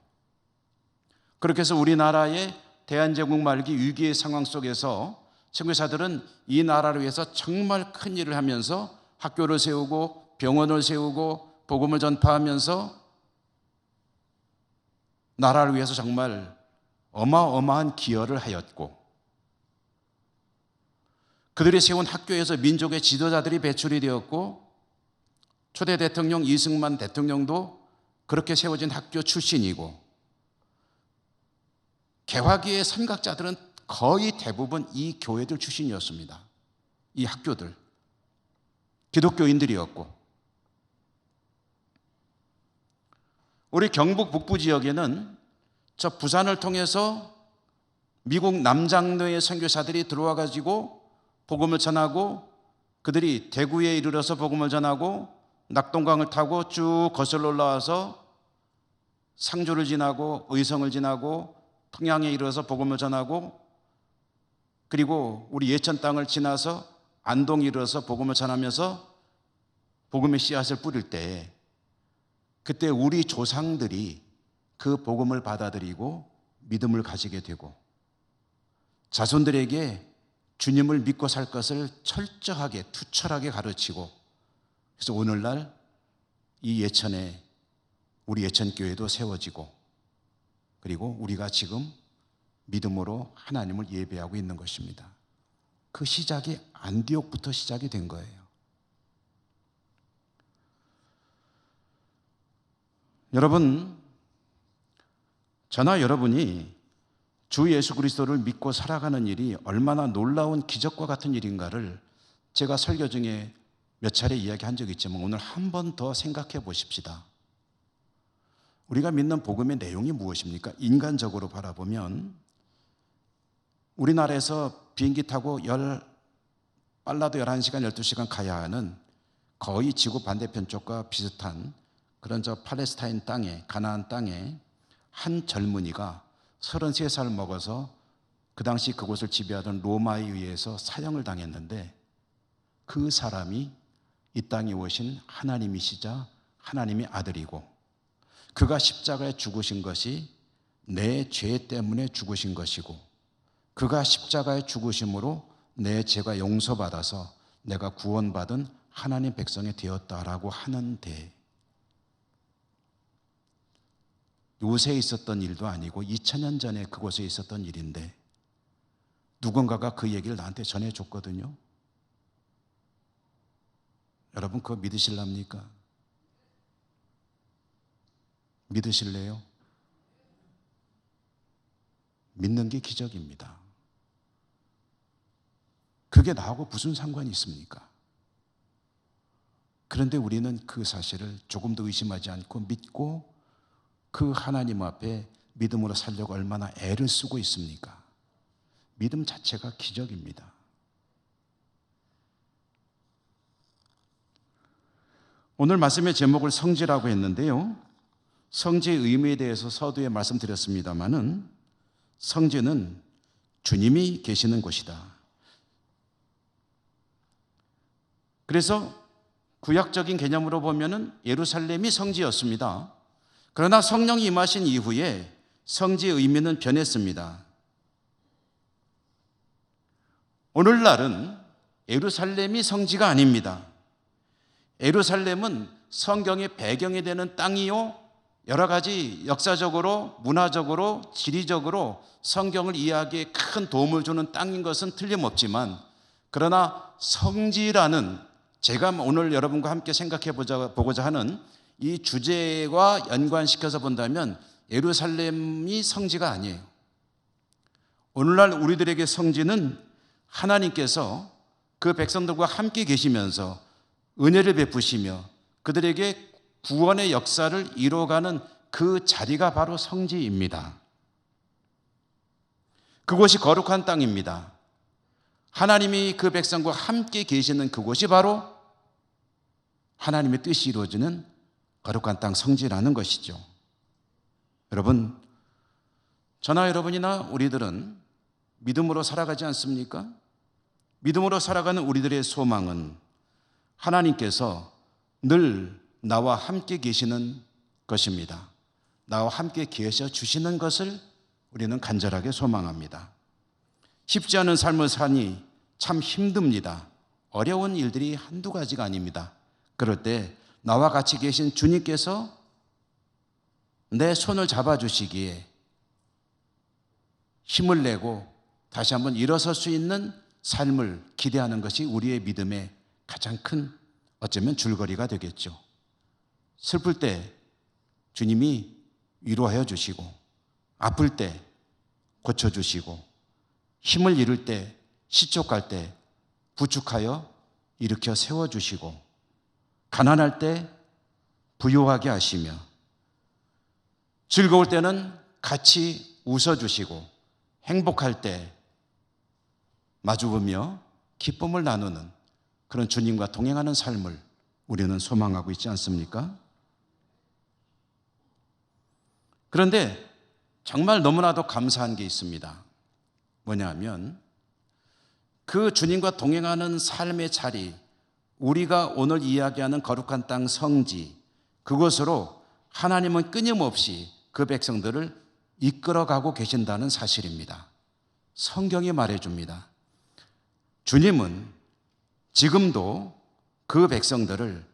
그렇게 해서 우리나라의 대한제국 말기 위기의 상황 속에서 선교사들은 이 나라를 위해서 정말 큰 일을 하면서 학교를 세우고 병원을 세우고 복음을 전파하면서 나라를 위해서 정말 어마어마한 기여를 하였고, 그들이 세운 학교에서 민족의 지도자들이 배출이 되었고, 초대 대통령 이승만 대통령도 그렇게 세워진 학교 출신이고, 개화기의 선각자들은 거의 대부분 이 교회들 출신이었습니다. 이 학교들 기독교인들이었고, 우리 경북 북부 지역에는 저 부산을 통해서 미국 남장로의 선교사들이 들어와 가지고 복음을 전하고, 그들이 대구에 이르러서 복음을 전하고, 낙동강을 타고 쭉 거슬러 올라와서 상주를 지나고 의성을 지나고 평양에 이르러서 복음을 전하고, 그리고 우리 예천 땅을 지나서 안동에 이르러서 복음을 전하면서 복음의 씨앗을 뿌릴 때, 그때 우리 조상들이 그 복음을 받아들이고 믿음을 가지게 되고 자손들에게 주님을 믿고 살 것을 철저하게 투철하게 가르치고, 그래서 오늘날 이 예천에 우리 예천교회도 세워지고, 그리고 우리가 지금 믿음으로 하나님을 예배하고 있는 것입니다. 그 시작이 안디옥부터 시작이 된 거예요. 여러분, 저나 여러분이 주 예수 그리스도를 믿고 살아가는 일이 얼마나 놀라운 기적과 같은 일인가를 제가 설교 중에 몇 차례 이야기한 적이 있지만 오늘 한 번 더 생각해 보십시다. 우리가 믿는 복음의 내용이 무엇입니까? 인간적으로 바라보면 우리나라에서 비행기 타고 빨라도 11시간, 12시간 가야 하는 거의 지구 반대편 쪽과 비슷한 그런 저 팔레스타인 땅에, 가나안 땅에 한 젊은이가 33살 먹어서 그 당시 그곳을 지배하던 로마에 의해서 사형을 당했는데, 그 사람이 이 땅에 오신 하나님이시자 하나님의 아들이고, 그가 십자가에 죽으신 것이 내 죄 때문에 죽으신 것이고, 그가 십자가에 죽으심으로 내 죄가 용서받아서 내가 구원받은 하나님 백성이 되었다라고 하는데, 요새 있었던 일도 아니고 2000년 전에 그곳에 있었던 일인데 누군가가 그 얘기를 나한테 전해줬거든요. 여러분 그거 믿으실랍니까? 믿으실래요? 믿는 게 기적입니다. 그게 나하고 무슨 상관이 있습니까? 그런데 우리는 그 사실을 조금도 의심하지 않고 믿고 그 하나님 앞에 믿음으로 살려고 얼마나 애를 쓰고 있습니까? 믿음 자체가 기적입니다. 오늘 말씀의 제목을 성지라고 했는데요. 성지의 의미에 대해서 서두에 말씀드렸습니다마는 성지는 주님이 계시는 곳이다. 그래서 구약적인 개념으로 보면은 예루살렘이 성지였습니다. 그러나 성령이 임하신 이후에 성지의 의미는 변했습니다. 오늘날은 예루살렘이 성지가 아닙니다. 예루살렘은 성경의 배경이 되는 땅이요, 여러 가지 역사적으로, 문화적으로, 지리적으로 성경을 이해하기에 큰 도움을 주는 땅인 것은 틀림없지만, 그러나 성지라는, 제가 오늘 여러분과 함께 생각해 보고자 하는 이 주제와 연관시켜서 본다면 예루살렘이 성지가 아니에요. 오늘날 우리들에게 성지는 하나님께서 그 백성들과 함께 계시면서 은혜를 베푸시며 그들에게 구원의 역사를 이루어가는 그 자리가 바로 성지입니다. 그곳이 거룩한 땅입니다. 하나님이 그 백성과 함께 계시는 그곳이 바로 하나님의 뜻이 이루어지는 거룩한 땅 성지라는 것이죠. 여러분, 저나 여러분이나 우리들은 믿음으로 살아가지 않습니까? 믿음으로 살아가는 우리들의 소망은 하나님께서 늘 나와 함께 계시는 것입니다. 나와 함께 계셔 주시는 것을 우리는 간절하게 소망합니다. 쉽지 않은 삶을 사니 참 힘듭니다. 어려운 일들이 한두 가지가 아닙니다. 그럴 때 나와 같이 계신 주님께서 내 손을 잡아주시기에 힘을 내고 다시 한번 일어설 수 있는 삶을 기대하는 것이 우리의 믿음의 가장 큰, 어쩌면 줄거리가 되겠죠. 슬플 때 주님이 위로하여 주시고, 아플 때 고쳐주시고, 힘을 잃을 때, 시족할 때 부축하여 일으켜 세워주시고, 가난할 때 부유하게 하시며, 즐거울 때는 같이 웃어주시고, 행복할 때 마주보며 기쁨을 나누는 그런 주님과 동행하는 삶을 우리는 소망하고 있지 않습니까? 그런데 정말 너무나도 감사한 게 있습니다. 뭐냐면 그 주님과 동행하는 삶의 자리, 우리가 오늘 이야기하는 거룩한 땅 성지, 그곳으로 하나님은 끊임없이 그 백성들을 이끌어가고 계신다는 사실입니다. 성경이 말해줍니다. 주님은 지금도 그 백성들을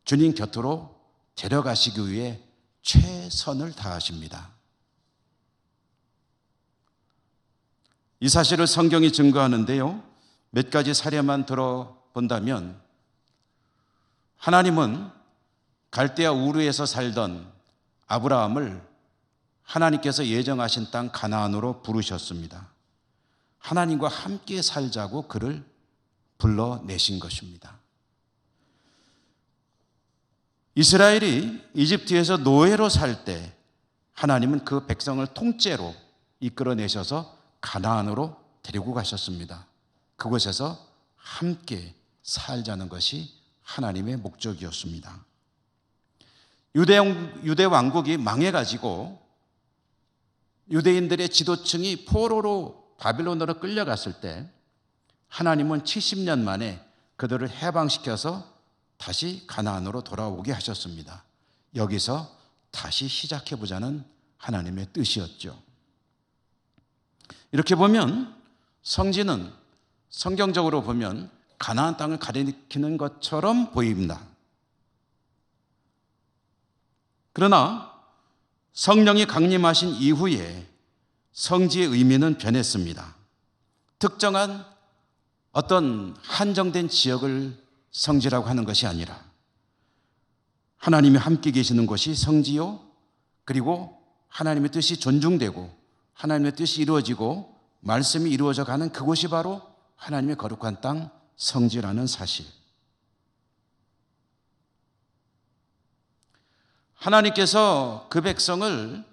주님 곁으로 데려가시기 위해 최선을 다하십니다. 이 사실을 성경이 증거하는데요, 몇 가지 사례만 들어본다면 하나님은 갈대아 우르에서 살던 아브라함을 하나님께서 예정하신 땅 가나안으로 부르셨습니다. 하나님과 함께 살자고 그를 불러내신 것입니다. 이스라엘이 이집트에서 노예로 살 때 하나님은 그 백성을 통째로 이끌어내셔서 가나안으로 데리고 가셨습니다. 그곳에서 함께 살자는 것이 하나님의 목적이었습니다. 유대 왕국이 망해가지고 유대인들의 지도층이 포로로 바빌론으로 끌려갔을 때 하나님은 70년 만에 그들을 해방시켜서 다시 가나안으로 돌아오게 하셨습니다. 여기서 다시 시작해보자는 하나님의 뜻이었죠. 이렇게 보면 성지는 성경적으로 보면 가나안 땅을 가리키는 것처럼 보입니다. 그러나 성령이 강림하신 이후에 성지의 의미는 변했습니다. 특정한 어떤 한정된 지역을 성지라고 하는 것이 아니라 하나님이 함께 계시는 곳이 성지요, 그리고 하나님의 뜻이 존중되고 하나님의 뜻이 이루어지고 말씀이 이루어져 가는 그곳이 바로 하나님의 거룩한 땅 성지라는 사실. 하나님께서 그 백성을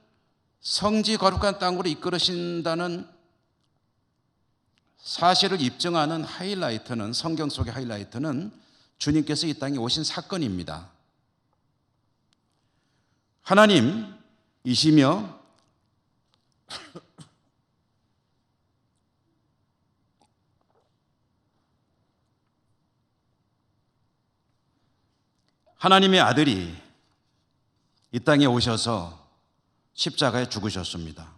성지 거룩한 땅으로 이끌으신다는 사실을 입증하는 하이라이트는, 성경 속의 하이라이트는 주님께서 이 땅에 오신 사건입니다. 하나님이시며 하나님의 아들이 이 땅에 오셔서 십자가에 죽으셨습니다.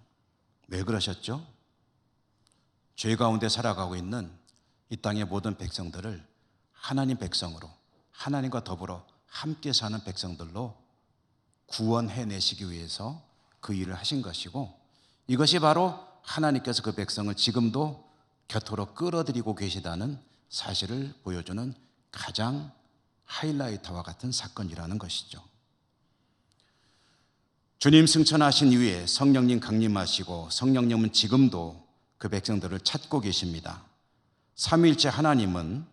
왜 그러셨죠? 죄 가운데 살아가고 있는 이 땅의 모든 백성들을 하나님 백성으로, 하나님과 더불어 함께 사는 백성들로 구원해내시기 위해서 그 일을 하신 것이고, 이것이 바로 하나님께서 그 백성을 지금도 곁으로 끌어들이고 계시다는 사실을 보여주는 가장 하이라이트와 같은 사건이라는 것이죠. 주님 승천하신 이후에 성령님 강림하시고, 성령님은 지금도 그 백성들을 찾고 계십니다. 삼위일체 하나님은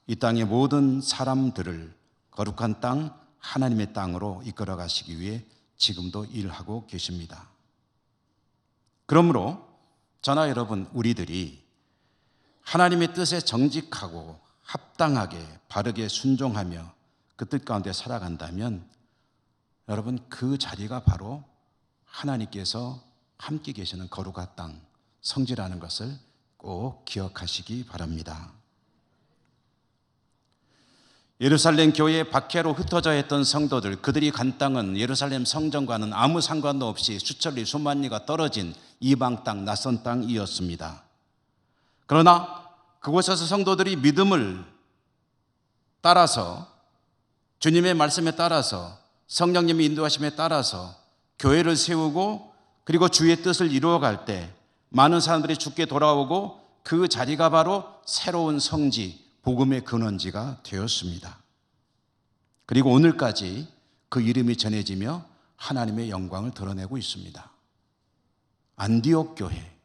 이 땅의 모든 사람들을 거룩한 땅, 하나님의 땅으로 이끌어 가시기 위해 지금도 일하고 계십니다. 그러므로 저나 여러분, 우리들이 하나님의 뜻에 정직하고 합당하게 바르게 순종하며 그 뜻 가운데 살아간다면 여러분, 그 자리가 바로 하나님께서 함께 계시는 거룩한 땅 성지라는 것을 꼭 기억하시기 바랍니다. 예루살렘 교회에 박해로 흩어져 있던 성도들, 그들이 간 땅은 예루살렘 성전과는 아무 상관도 없이 수천리 수만리가 떨어진 이방 땅, 낯선 땅이었습니다. 그러나 그곳에서 성도들이 믿음을 따라서, 주님의 말씀에 따라서, 성령님의 인도하심에 따라서 교회를 세우고 그리고 주의 뜻을 이루어갈 때 많은 사람들이 주께 돌아오고 그 자리가 바로 새로운 성지, 복음의 근원지가 되었습니다. 그리고 오늘까지 그 이름이 전해지며 하나님의 영광을 드러내고 있습니다. 안디옥 교회.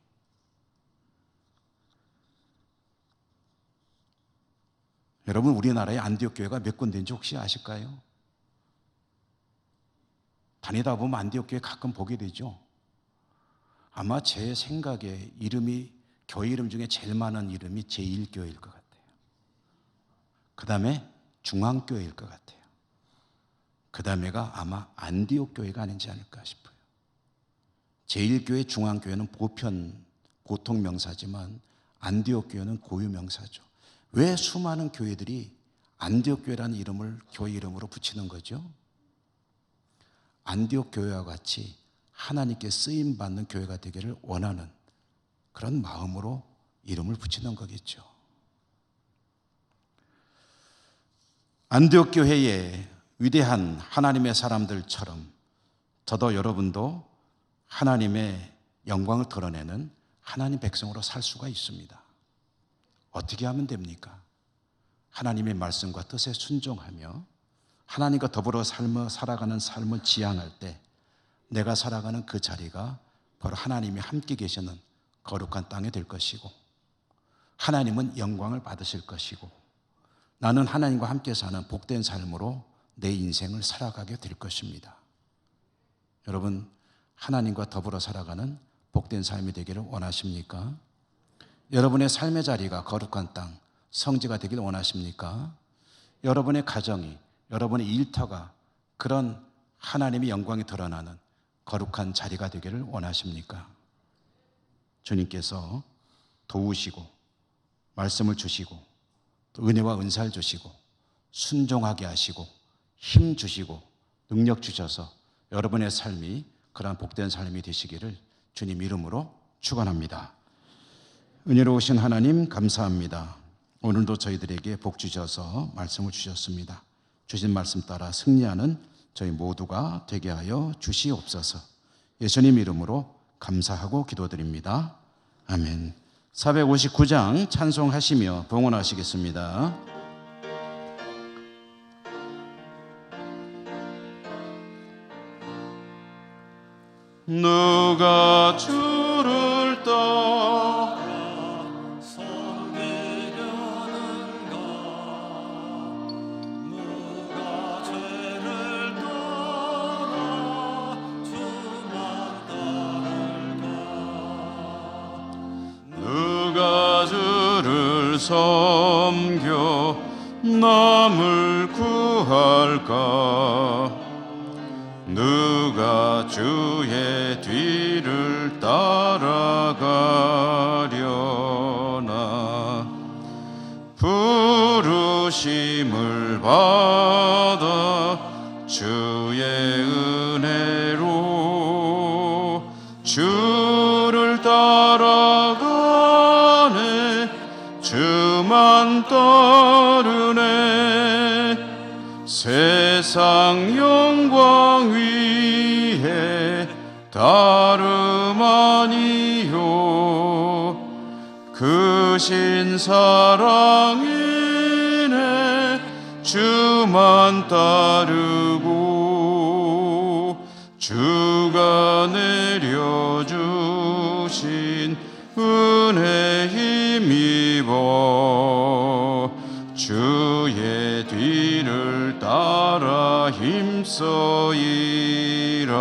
여러분, 우리나라에 안디옥 교회가 몇 군데인지 혹시 아실까요? 다니다 보면 안디옥 교회 가끔 보게 되죠. 아마 제 생각에 교회 이름 중에 제일 많은 이름이 제1교회일 것 같아요. 그 다음에 중앙교회일 것 같아요. 그 다음에가 아마 안디옥 교회가 아닌지 않을까 싶어요. 제1교회, 중앙교회는 보통 명사지만 안디옥 교회는 고유 명사죠. 왜 수많은 교회들이 안디옥 교회라는 이름을 교회 이름으로 붙이는 거죠? 안디옥 교회와 같이 하나님께 쓰임받는 교회가 되기를 원하는 그런 마음으로 이름을 붙이는 거겠죠. 안디옥 교회의 위대한 하나님의 사람들처럼 저도 여러분도 하나님의 영광을 드러내는 하나님 백성으로 살 수가 있습니다. 어떻게 하면 됩니까? 하나님의 말씀과 뜻에 순종하며 하나님과 더불어 살아가는 삶을 지향할 때 내가 살아가는 그 자리가 바로 하나님이 함께 계시는 거룩한 땅이 될 것이고, 하나님은 영광을 받으실 것이고, 나는 하나님과 함께 사는 복된 삶으로 내 인생을 살아가게 될 것입니다. 여러분, 하나님과 더불어 살아가는 복된 삶이 되기를 원하십니까? 여러분의 삶의 자리가 거룩한 땅, 성지가 되기를 원하십니까? 여러분의 가정이, 여러분의 일터가 그런 하나님의 영광이 드러나는 거룩한 자리가 되기를 원하십니까? 주님께서 도우시고 말씀을 주시고 또 은혜와 은사를 주시고 순종하게 하시고 힘 주시고 능력 주셔서 여러분의 삶이 그러한 복된 삶이 되시기를 주님 이름으로 축원합니다. 은혜로우신 하나님 감사합니다. 오늘도 저희들에게 복 주셔서 말씀을 주셨습니다. 주신 말씀 따라 승리하는 저희 모두가 되게 하여 주시옵소서. 예수님 이름으로 감사하고 기도드립니다. 아멘. 459장 찬송하시며 봉헌하시겠습니다. 누가 주를 따라
섬기려는가 누가 죄를 따라 주만 따를까
누가 주를 섬겨 남을 구할까 누가 주의 뒤를 따라가려나 부르심을 받아 주의 은혜로 주를 따라가네 주만 따르네 세상 영광 위에 다름 아니요 그 신사랑이네 주만 따르고 주가 내려주신 은혜 힘입어 주의 뒤를 따라 힘써 일하네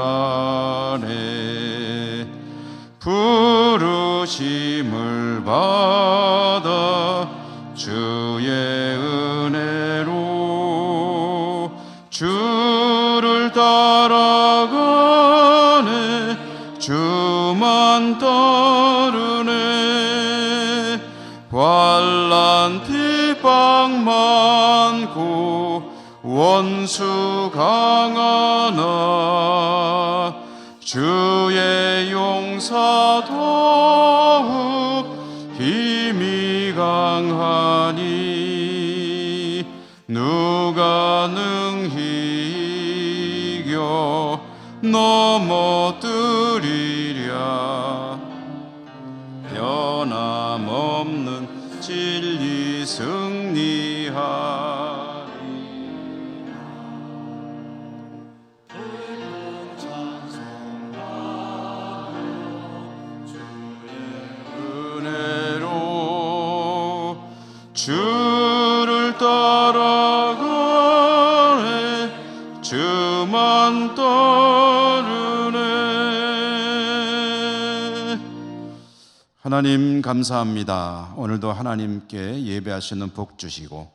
부르심을 받아 주의 은혜로 주를 따라가네 주만 따르네 환난 핍박 많고 원수 강하나 주의 용사 더욱 힘이 강하니 누가 능히 이겨 넘어뜨리랴 변함없는 진리 승리하리 은혜로 주를 따라가네 주만 따르네 하나님 감사합니다. 오늘도 하나님께 예배하시는 복 주시고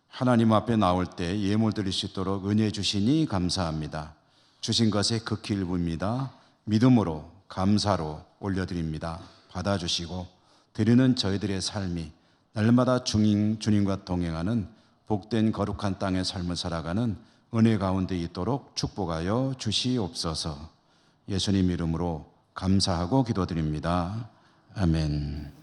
하나님 앞에 나올 때 예물 드릴 수 있도록 은혜 주시니 감사합니다. 주신 것에 극히 일부입니다. 믿음으로 감사로 올려드립니다. 받아주시고 드리는 저희들의 삶이 날마다 주님과 동행하는 복된 거룩한 땅의 삶을 살아가는 은혜 가운데 있도록 축복하여 주시옵소서. 예수님 이름으로 감사하고 기도드립니다. 아멘.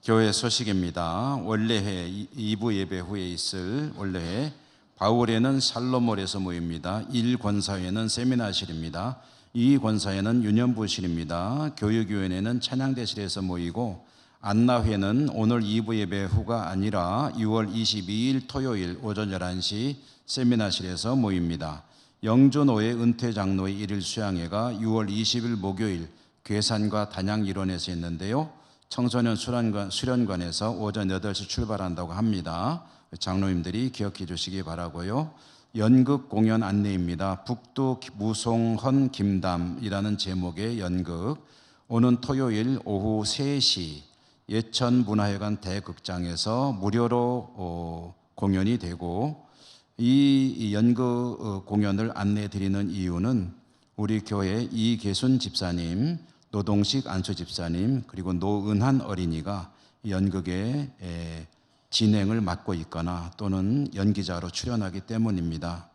교회 소식입니다. 원래회 2부 예배 후에 있을 원래회 바울회는 살로몰에서 모입니다. 1권사회는 세미나실입니다. 2권사회는 유년부실입니다. 교육위원회는 찬양대실에서 모이고 안나회는 오늘 2부 예배 후가 아니라 6월 22일 토요일 오전 11시 세미나실에서 모입니다. 영주노회 은퇴장로의 일일 수양회가 6월 20일 목요일 괴산과 단양 일원에서 있는데요. 청소년 수련관에서 오전 8시 출발한다고 합니다. 장로님들이 기억해 주시기 바라고요. 연극 공연 안내입니다. 북두 무송헌 김담이라는 제목의 연극 오는 토요일 오후 3시 예천문화회관 대극장에서 무료로 공연이 되고 이 연극 공연을 안내해 드리는 이유는 우리 교회 이계순 집사님, 노동식 안수 집사님 그리고 노은한 어린이가 연극에 진행을 맡고 있거나 또는 연기자로 출연하기 때문입니다.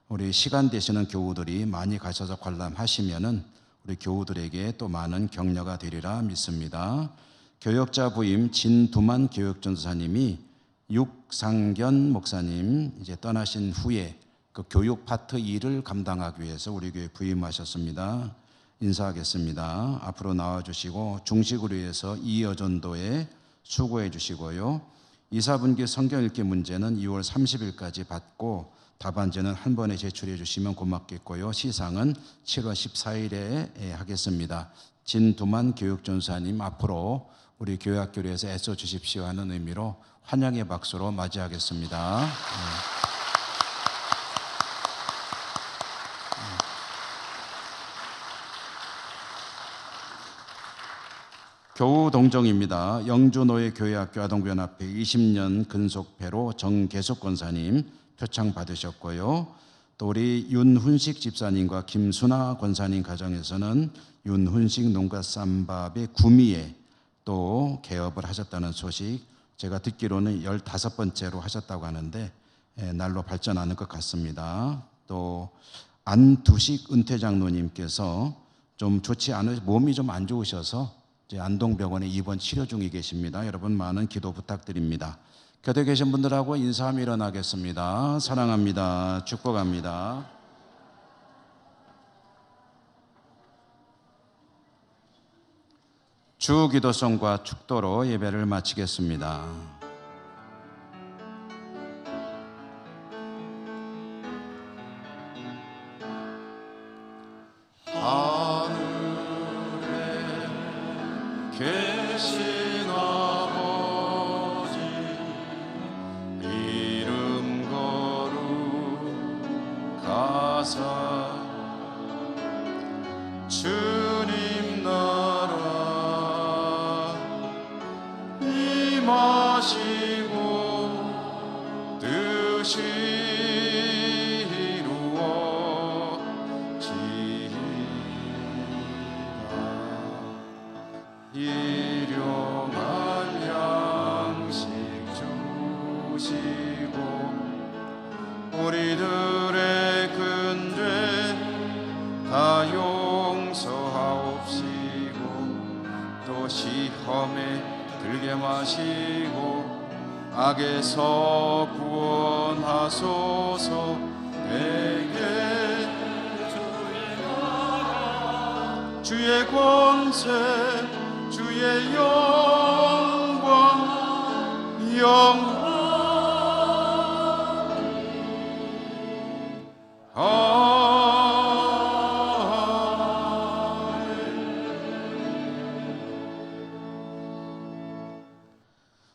우리 시간 되시는 교우들이 많이 가셔서 관람하시면은 우리 교우들에게 또 많은 격려가 되리라 믿습니다. 교역자 부임 진두만 교역전도사님이 육상견 목사님 이제 떠나신 후에 그 교육 파트 2를 감당하기 위해서 우리 교회 부임하셨습니다. 인사하겠습니다. 앞으로 나와주시고 중식으로 위해서 이여전도에 수고해 주시고요. 이사분기 성경 읽기 문제는 2월 30일까지 받고 답안지는 한 번에 제출해 주시면 고맙겠고요. 시상은 7월 14일에 하겠습니다. 진두만 교육전사님 앞으로 우리 교회학교에서 애써 주십시오 하는 의미로 환영의 박수로 맞이하겠습니다. 교우 동정입니다. 영주노예교회학교 아동교연합회 20년 근속배로 정계숙 권사님 표창 받으셨고요. 또 우리 윤훈식 집사님과 김순아 권사님 가정에서는 윤훈식 농가 쌈밥의 구미에 또 개업을 하셨다는 소식, 제가 듣기로는 15번째로 하셨다고 하는데 날로 발전하는 것 같습니다. 또 안두식 은퇴장로님께서 좀 좋지 않으 몸이 좀 안 좋으셔서 이제 안동병원에 입원 치료 중에 계십니다. 여러분 많은 기도 부탁드립니다. 곁에 계신 분들하고 인사하며 일어나겠습니다. 사랑합니다. 축복합니다. 주 기도송과 축도로 예배를 마치겠습니다.
계신 아버지 이름 거룩하사 주님 나라 임하시고 뜻이 일용할 양식 주시고 우리들의 근죄 다 용서하옵시고 또 시험에 들게 마시고 악에서 구원하소서. 내게 주의 권세 주의 영광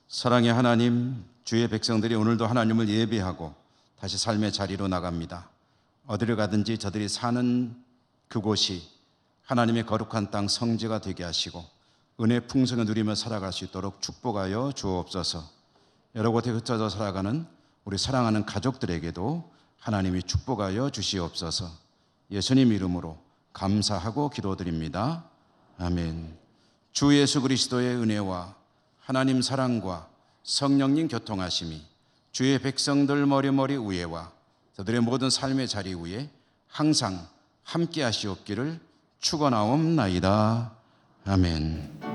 사랑의 하나님, 주의 백성들이 오늘도 하나님을 예배하고 다시 삶의 자리로 나갑니다. 어디를 가든지 저들이 사는 그곳이 하나님의 거룩한 땅 성지가 되게 하시고 은혜 풍성을 누리며 살아갈 수 있도록 축복하여 주옵소서. 여러 곳에 흩어져 살아가는 우리 사랑하는 가족들에게도 하나님이 축복하여 주시옵소서. 예수님 이름으로 감사하고 기도드립니다. 아멘. 주 예수 그리스도의 은혜와 하나님 사랑과 성령님 교통하심이 주의 백성들 머리머리 위에와 저들의 모든 삶의 자리 위에 항상 함께 하시옵기를 축원하옵나이다. 아멘.